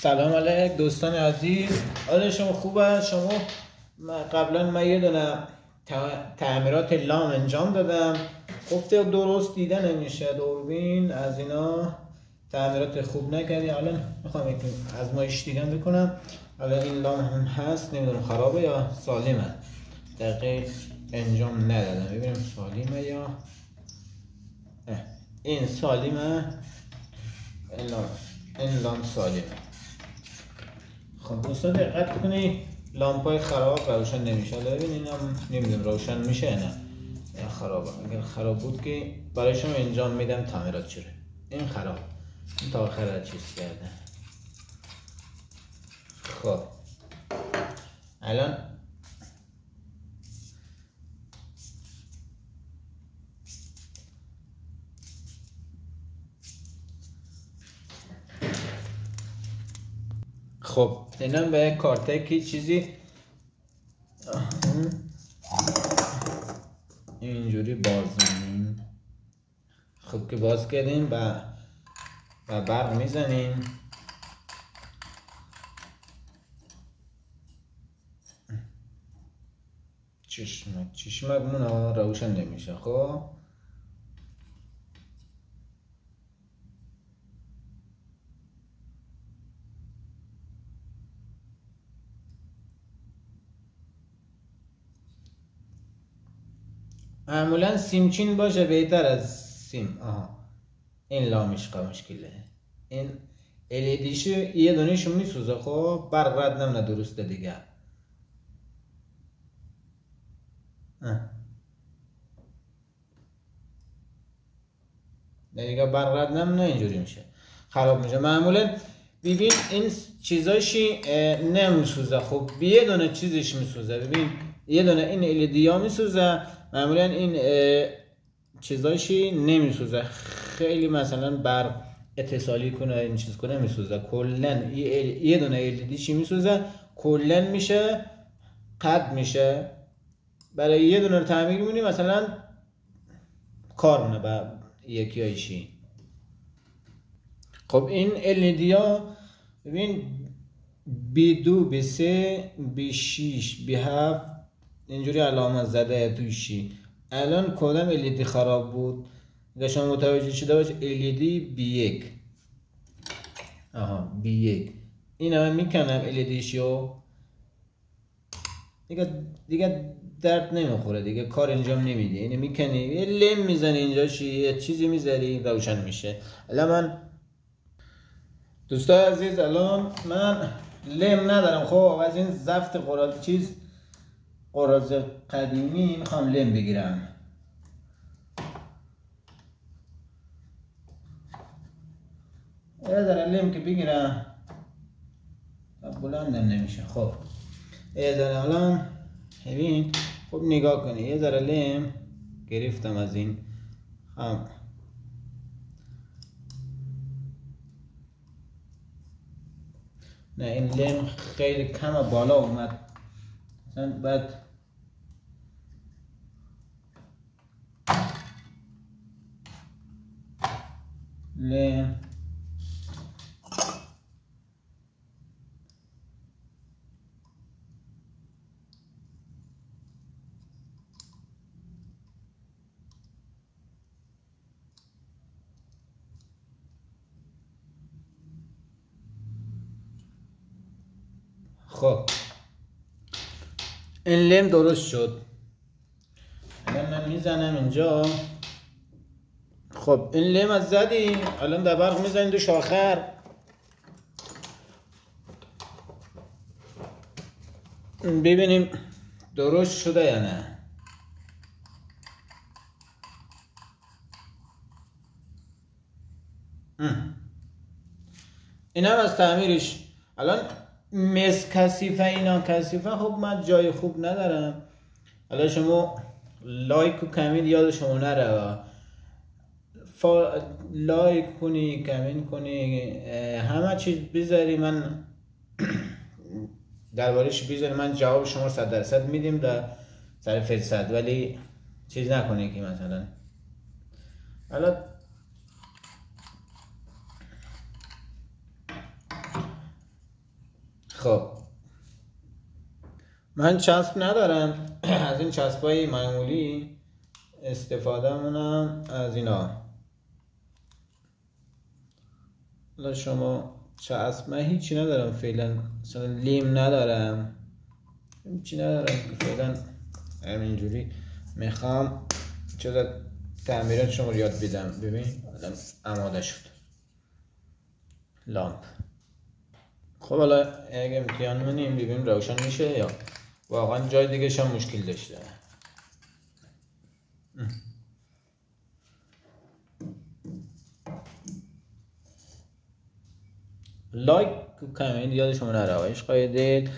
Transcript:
سلام علیک دوستان عزیز. حال شما خوبه؟ شما قبلا من یه دونه تعمیرات لام انجام دادم، گفته درست دیده نمیشه دوربین از اینا، تعمیرات خوب نکردی. حالا میخوام یک آزمایش دیگه بکنم. حالا این لام هم هست، نمیدونم خرابه یا سالمه، دقیق انجام ندادم. ببینم سالمه یا این سالمه. این لام سالمه. خب دوستان دقت کنید، لامپای خراب روشن نمیشه. حالا ببین اینم نمیدونم روشن میشه نه یا خرابه. اگر خراب بود که برای شما انجام میدم تعمیرات چره. این خراب، این تا آخر چیز کرده. خب الان خب اینم به کارتکی چیزی اینجوری باز می‌کنیم. خب که باز کردیم و برق میزنیم. چشممون روشن نمیشه. خب معمولا سیمچین باشه بهتر از سیم. این لامش مشکله. این الیدیشو یه دونهشو میسوزه. خب برق رد نمونه درسته دیگه. دیگه برق رد نمونه اینجوری میشه، خراب میشه. معمولا ببین این چیزاشی نمیسوزه. خب یه دونه چیزش میسوزه. ببین یه دونه این الیدیا میسوزه، معمولا این چیزایشی نمیسوزه. خیلی مثلا برق اتصالی کنه این چیز کنه میسوزه. کلن یه دونه الیدی چی میسوزه، کلن میشه قد میشه. برای یه دونه تعمیر می‌کنی مثلا کار مونه با یکی هایشی. خب این الیدیا ببین B2 B3 B6 B7 اینجوری علامت زده توشی. الان کدام الیدی خراب بود؟ اگه شما متوجه شده باشه الیدی B1. B1 این هم میکنم الیدیشو دیگه درد نمیخوره دیگه، کار انجام نمیده. اینو میکنی یه لم میزنی اینجا یه چیزی میذاری روشن میشه. الان من دوستان عزیز الان من لم ندارم. خب از این زفت قراض قدیمی میخوام لم بگیرم. یه ذره لم که بگیرم بلندم نمیشه. خب یه ذره الان ببین خب نگاه کنی، یه ذره لم گرفتم از این. نه این لم خیلی کم بالا اومد. مثلا بعد لم خب این لم درست شد. الان من میزنم اینجا. خب این لم از زدی، الان در برق میزنیم دوش آخر. ببینیم درست شده یا نه. این هم از تعمیرش. الان مس کثیفه اینا کثیفه. خب من جای خوب ندارم. حالا شما لایک و کامنت یاد شما نره. لایک کنی، کامنت کنی، همه چیز بذاری. من دربارش بذاری، من جواب شما 100% میدیم در سر فرصت. ولی چیز نکنی که مثلا حالا خب من چسب ندارم از این چسبای معمولی استفاده مونم از اینا. حالا شما چسب، من هیچی ندارم فعلا، مثلا لیم ندارم، هیچی ندارم فعلا، همینجوری میخوام چیزا تعمیرات شما یاد بدم. ببین الان آماده شد لامپ. خب حالا اگه امتحان منیم ببینیم روشن میشه یا واقعا جای دیگه شم مشکل داشته. لایک و کامنت یاد شما نره، عشق قایدید.